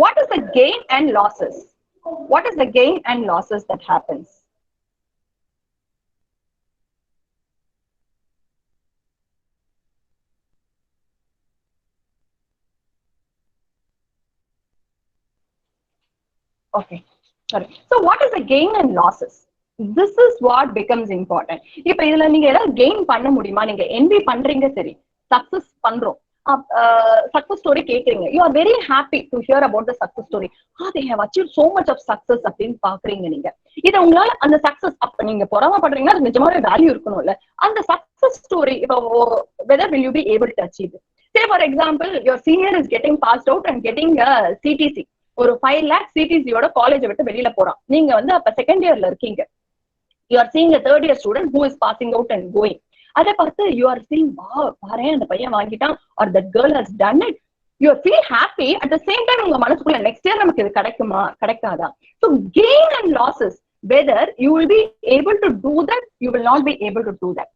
What is the gain and losses? What is the gain and losses that happens? Okay, sorry. So what is the gain and losses? This is what becomes important. இப்ப இதுல நீங்க ஏதாவது gain பண்ண முடியுமா? நீங்க envy பண்றீங்க, சரி, success பண்றோம், சக்சஸ் ஸ்டோரி கேக்குறீங்க. You are very happy to hear about the success story. they have achieved so much of success அப்படின்னு பாக்குறீங்க நீங்க. இதை உங்களால அந்த சக்சஸ், அப்ப நீங்க பொறாமப்படுறீங்கன்னா அது நிஜமாவே வேல்யூ இருக்கணும்ல. அந்த சக்சஸ் ஸ்டோரி இப்போ whether will you be able to achieve it? Say for example, your senior is getting passed out and getting a CTC. ஒரு 5 lakh சிடிசியோட காலேஜ் விட்டு வெளியில போறான். நீங்க வந்து அப்ப செகண்ட் இயர்ல இருக்கீங்க. You are seeing a third year student who is passing out and going. அதை பார்த்து you are seeing, wow, பாரு அந்த பையன் வாங்கிட்டான், or that girl has done it. You feel happy. At the same time உங்க மனசுக்குள்ள next year நமக்கு இது கிடைக்குமா கிடைக்காதா? So gain and losses, whether you will be able to do that, you will not be able to do that.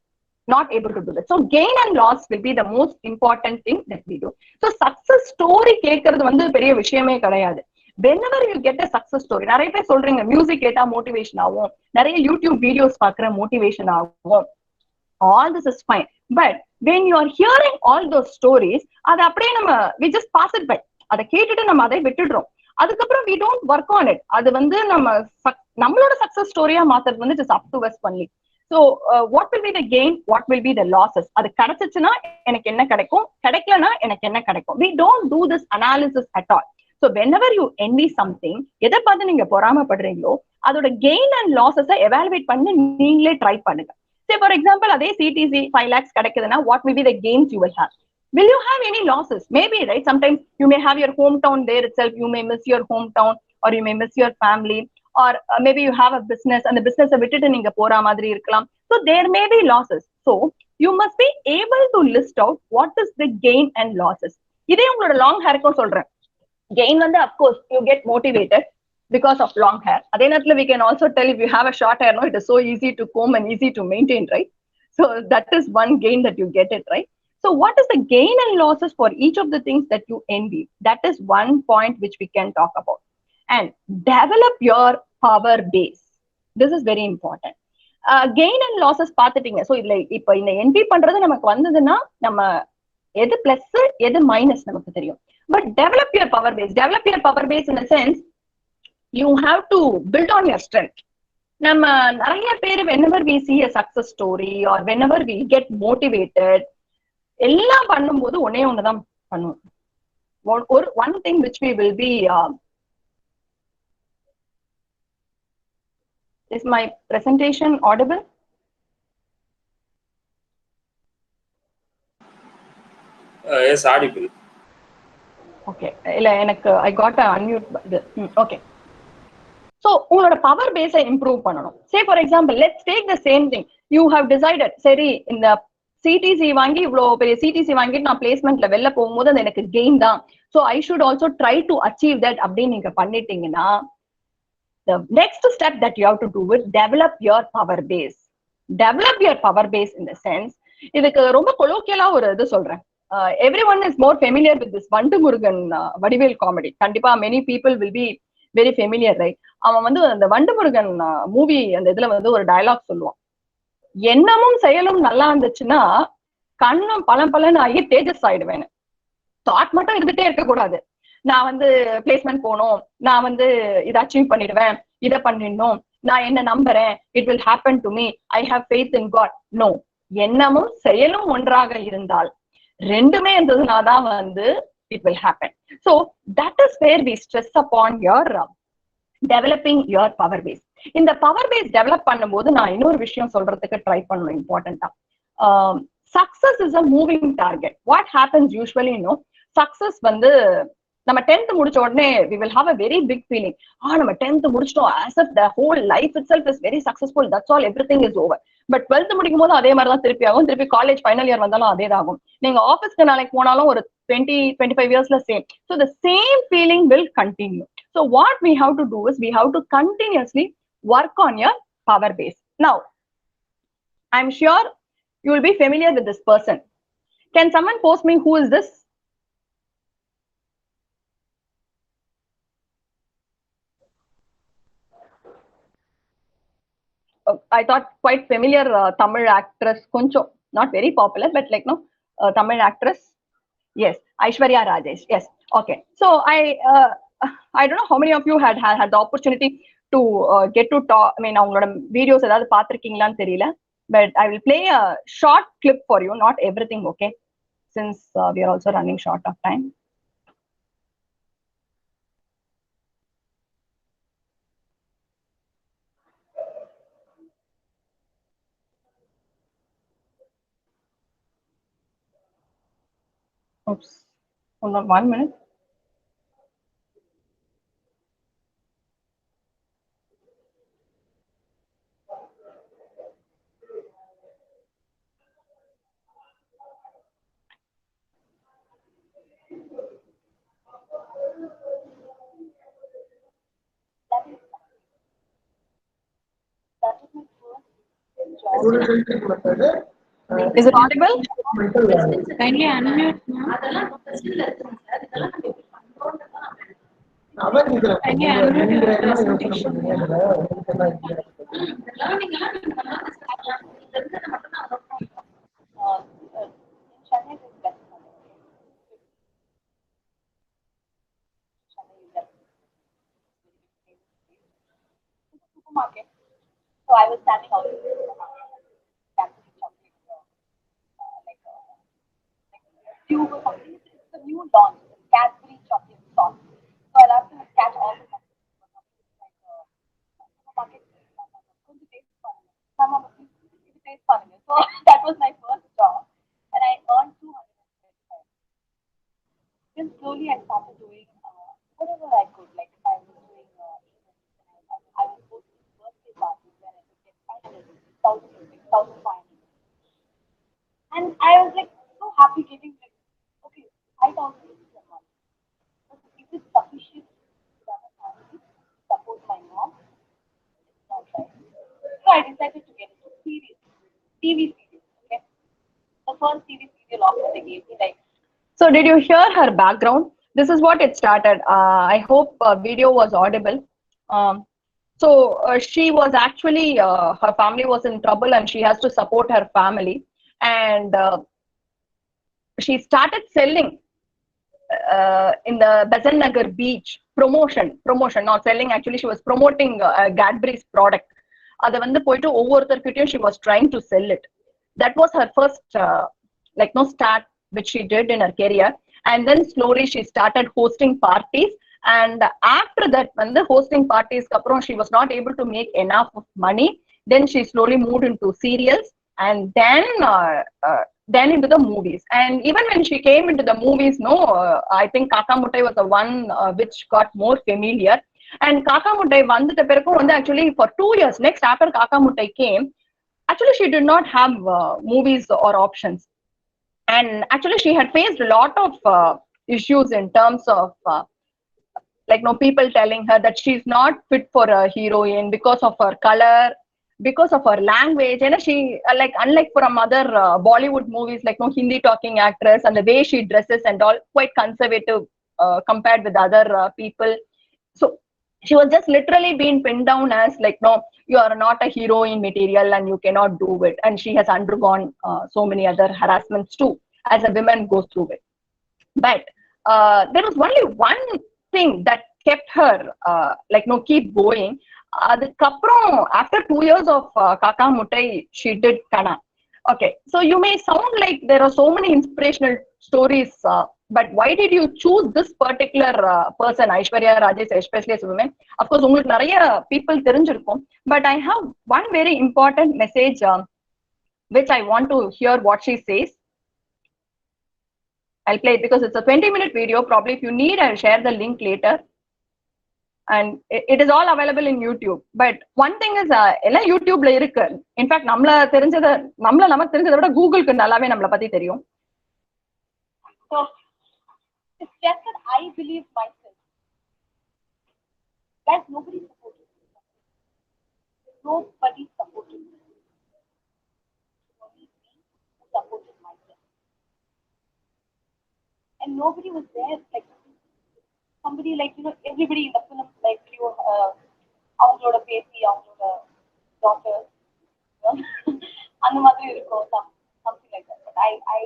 Not able to do that. So gain and loss will be the most important thing that we do. So success story கேட்கறது வந்து பெரிய விஷயமே கிடையாது. Whenever you get a success story, நிறைய பேர் சொல்றீங்க music கேட்டா motivation ஆகும், நிறைய யூடியூப் வீடியோஸ் பாக்குற மோட்டிவேஷன் ஆகும். All this is fine, but when you are hearing all those stories, அது அப்படியே நம்ம we just pass it by. அதை கேட்டுட்டு நம்ம அதை விட்டுடுறோம். அதுக்கப்புறம் we don't work on it. அது வந்து நம்மளோட சக்சஸ் ஸ்டோரியா மாத்துறது வந்து just up to us only. So what will be the gain, what will be the losses? அது கிடைச்சிச்சுன்னா எனக்கு என்ன கிடைக்கும், கிடைக்கலனா எனக்கு என்ன கிடைக்கும்? We don't do this analysis at all. So whenever you envy something, எதை பார்த்து நீங்க பொறாமப்படுறீங்களோ அதோட gain and losses evaluate பண்ணி நீங்களே ட்ரை பண்ணுங்க. Say for example, அதே CTC 5 lakhs கிடைக்குதுன்னா what will be the gains you will have? Will you have any losses? Maybe, right? Sometimes you may have your hometown there itself, you may miss your hometown, or you may miss your family, or maybe you have a business and the business விட்டுட்டு நீங்க போற மாதிரி இருக்கலாம். So there may be losses. So you must be able to list out what is the gain and losses. இதே உங்களோட long ஹேருக்கும் சொல்றேன். Gain வந்து of course you get motivated because of long hair. அதே நேரத்துல we can also tell if you have a short hair, no, it is so easy to comb and easy to maintain, right? So that is one gain that you get it, right? So what is the gain and losses for each of the things that you envy? That is one point which we can talk about. And develop your power base. This is very important. Gain and losses பார்த்துட்டீங்க. So இதுல இப்ப இந்த envy பண்றது நமக்கு வந்ததுன்னா நம்ம எது plus எது மைனஸ் நமக்கு தெரியும். But develop your power base. Develop your power base in a sense, you have to build on your strength. நம்ம நிறைய பேர் whenever we see a success story or whenever we get motivated, எல்லாம் பண்ணும்போது ஒண்ணுதான் பண்ணுவோம். One thing which we will be is my presentation audible? Yes, audible. Okay, இல்ல எனக்கு I got a unmute. Okay. So உங்களோட பவர் பேஸை improve பண்ணணும். Say for example, let's take the same thing. You have decided, சரி இந்த CDC வாங்கி இவ்வளோ பெரிய சிடிசி வாங்கிட்டு நான் பிளேஸ்மெண்ட்ல வெளில போகும்போது அது எனக்கு கெயின் தான். So I should also try to achieve that அப்படின்னு நீங்க பண்ணிட்டீங்கன்னா, the next step that you have to do is develop your power base. Develop your power base in the sense, இதுக்கு ரொம்ப கொலோக்கியலா ஒரு இது சொல்றேன். Everyone is more familiar with this வண்டு Murugan Vadivel comedy. கண்டிப்பா many people will be very familiar, right? அவன் வந்து அந்த வண்டு முருகன் மூவி அந்த இதுல வந்து ஒரு டயலாக் சொல்லுவான். எண்ணமும் செயலும் நல்லா இருந்துச்சுன்னா கண்ணும் பழம் ஆகி தேஜஸ் ஆயிடுவேன். தாட் மட்டும் இருந்துட்டே இருக்க கூடாது. நான் வந்து பிளேஸ்மெண்ட் போகணும், நான் வந்து இதை அச்சீவ் பண்ணிடுவேன், இதை பண்ணிடணும், நான் என்ன நம்புறேன், it will happen to me, I have faith in God. No, எண்ணமும் செயலும் ஒன்றாக இருந்தால், ரெண்டுமே இருந்ததுனாதான் வந்து it will happen. So that is where we stress upon your developing your power base. இந்த பவர் பேஸ் டெவலப் பண்ணும்போது நான் இன்னொரு விஷயம் சொல்றதுக்கு ட்ரை பண்ணணும் இம்பார்ட்டண்டா. Success is a moving target. What happens usually no, success வந்து நம்ம 10th முடிச்ச உடனே we will have a very big feeling. நம்ம 10th முடிச்சிட்டோம், as if the whole life itself is very successful, that's all, everything is over. But 12th முடிக்கும் போது அதே மாதிரி தான் திருப்பி ஆகும். திருப்பி காலேஜ் ஃபைனல் இயர் வந்தாலும் அதே தான் ஆகும். நீங்க ஆஃபீஸ்க்கு நாளைக்கு போனாலும் ஒரு 20-25 yearsல same. So the same feeling will continue. So what we have to do is we have to continuously work on your power base. Now, I'm sure you will be familiar with this person. Can someone post me who is this? I thought quite familiar Tamil actress, koncho not very popular, but like no Tamil actress. Yes, Aishwarya Rajesh. Yes, okay. So I don't know how many of you had the opportunity to get to talk. I mean, avங்களோட videos ஏதாவது பார்த்திருக்கீங்களான்னு தெரியல, but I will play a short clip for you, not everything, okay, since we are also running short of time. Oops, hold on 1 minute. Is it audible? Kindly unmute now. Kindly unmute your presentation. Supermarket. So I was standing out in the Cadbury chocolate, tube or something. It's a new launch, Cadbury chocolate sauce. So I'll have to catch all the supermarket. So that was my first job, and I earned 225. Then slowly I started doing whatever I could. Like I was doing I was hosting birthday parties where I could get 500 rupees, 1,000 rupees, 1,500 rupees. And I was like so happy getting like, okay, 5,000 rupees a month. But is it sufficient to run a family, support my mom? It's not right. So I decided to get into series, TV series. Okay, the first TV serial offer they gave me, like. So did you hear her background? This is what it started. I hope video was audible. So she was actually, her family was in trouble and she has to support her family. And she started selling in the Besant Nagar beach, promotion, not selling, actually she was promoting Cadbury's product. Adha vandu poitu ovvortharkittayum she was trying to sell it. That was her first start which she did in her career. And then slowly she started hosting parties. And after that, when the hosting parties, she was not able to make enough money. Then she slowly moved into serials, and then into the movies. And even when she came into the movies, I think Kaka Muttai was the one which got more familiar. And Kaka Muttai vandha perukku actually for 2 years. Next, after Kaka Muttai came, actually she did not have movies or options. And actually she had faced a lot of issues in terms of people telling her that she's not fit for a heroine because of her color, because of her language. And she unlike from other Bollywood movies, Hindi talking actress, and the way she dresses and all, quite conservative compared with other people. So she was just literally being pinned down as no, you are not a heroine material and you cannot do it. And she has undergone so many other harassments too, as a woman goes through it. But there was only one thing that kept her like no keep going. Adukaprom after 2 years of Kaka Muttai, she did Kana. Okay, so you may sound like there are so many inspirational stories, but why did you choose this particular person, Aishwarya Rajesh, especially as a woman? Of course, உங்களுக்கு நிறைய people தெரிஞ்சிருக்கும், but I have one very important message which I want to hear what she says. I'll play it because it's a 20-minute video. Probably if you need, I'll share the link later. And it is all available in YouTube. But one thing is, எல்லாம் YouTubeல இருக்கு. In fact, நமக்கு தெரிஞ்சதை விட கூகுளுக்கு நல்லாவே நம்மளை பத்தி தெரியும். So it's just that I believe myself. Guys, nobody supported me. Nobody supported me. Only me who supported myself. And nobody was there, like somebody like, you know, everybody in the film, like you, avangaloda baby, avangaloda daughter, and the mother something like that. But I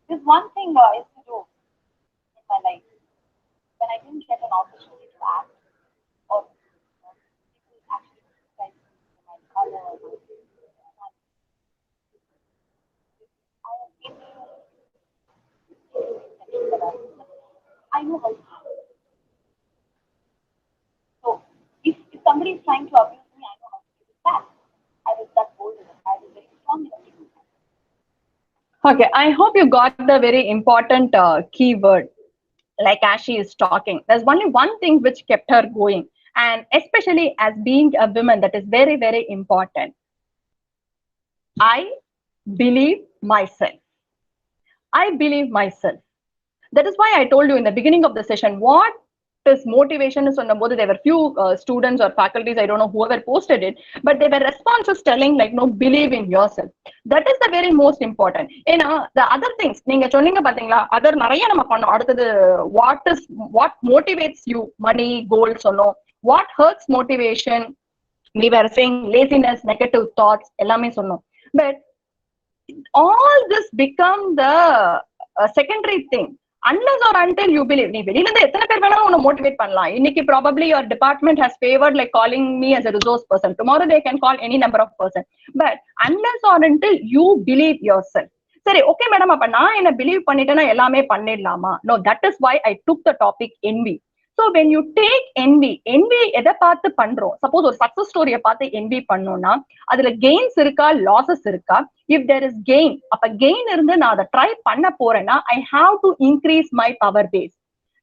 there's one thing I used to do in my life when I didn't get an opportunity to act, or people actually criticize my color. I know how to do it. So if somebody is trying to abuse me, I know how to do it back. I was that bold enough. I was very strong enough to do that. Okay, I hope you got the very important keyword. Like as she is talking, there's only one thing which kept her going, and especially as being a woman, that is very, very important. I believe myself. I believe myself. That is why I told you in the beginning of the session, what is motivation is on the board. There were few students or faculties, I don't know whoever posted it, but they were responses telling like, no, believe in yourself. That is the very most important. You know, the other things, நீங்க சொன்னீங்க பாத்தீங்களா, other நிறைய நம்ம பண்ணோம். அடுத்தது what motivates you, money, goals சொன்னோம். What hurts motivation, we were saying laziness, negative thoughts, எல்லாமே சொன்னோம். But all this become the secondary thing. Unless or until you believe, நீ வெளியில இருந்து எத்தனை பேர் வேணாலும் உன்னை மோட்டிவேட் பண்ணலாம். இன்னைக்கு probably your department has favored like calling me as a resource person. Tomorrow they can call any number of person. But unless or until you believe yourself. சரி, okay madam, அப்ப நான் என்ன believe பண்ணிட்டேன்னா எல்லாமே பண்ணிடலாமா? No, that is why I took the topic envy. So when you take envy எதை பார்த்து பண்றோம்? Suppose ஒரு success story பார்த்து envy பண்ணோம்னா அதுல gains இருக்கா, losses இருக்கா? If there is gain, அப்ப gain இருந்து நான் அதை ட்ரை பண்ண போறேன்னா I have to increase my power base.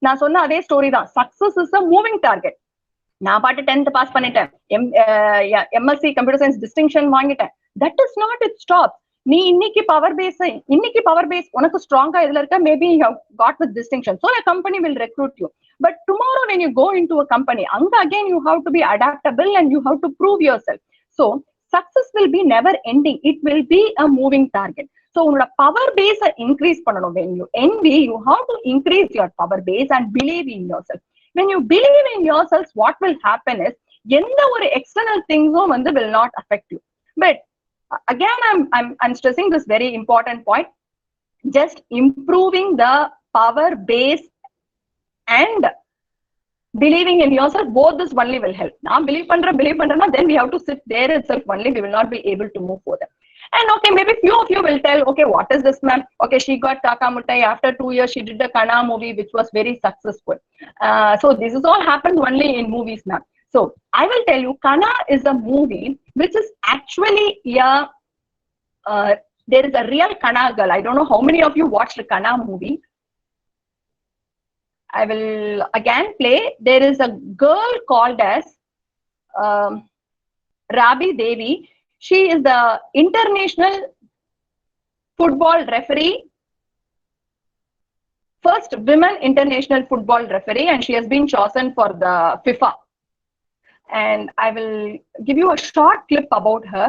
நான் சொன்ன அதே ஸ்டோரி தான். Success is a moving target. நான் பாட்டு 10th பாஸ் பண்ணிட்டேன், MSc கம்ப்யூட்டர் சயின்ஸ் டிஸ்டிங்ஷன் வாங்கிட்டேன். That is not it stops. நீ இன்னைக்கு பவர் பேஸ் உனக்கு ஸ்ட்ராங்கா இதுல இருக்க, maybe you have got with distinction, so a company will recruit you. But tomorrow when you go into a company, anga again you have to be adaptable and you have to prove yourself. So success will be never ending. It will be a moving target. So உன்னோட power பேஸ increase பண்ணணும். When you envy, you have to increase your power base and believe in yourself. When you believe in yourself, what will happen is எந்த ஒரு external things வந்து will not affect you. But again, I'm stressing this very important point. Just improving the power base and believing in yourself, both this only will help. Now believe pandra, then we have to sit there itself only. We will not be able to move further. And okay, maybe few of you will tell, okay, what is this ma'am? Okay, she got Kaka Muttai. After 2 years, she did the Kana movie, which was very successful. So this is all happened only in movies, ma'am. So I will tell you, Kana is a movie which is actually there is a real Kana girl. I don't know how many of you watched the Kana movie. I will again play. There is a girl called as Rabi Devi. She is the international football referee, first women international football referee, and she has been chosen for the FIFA. And I will give you a short clip about her.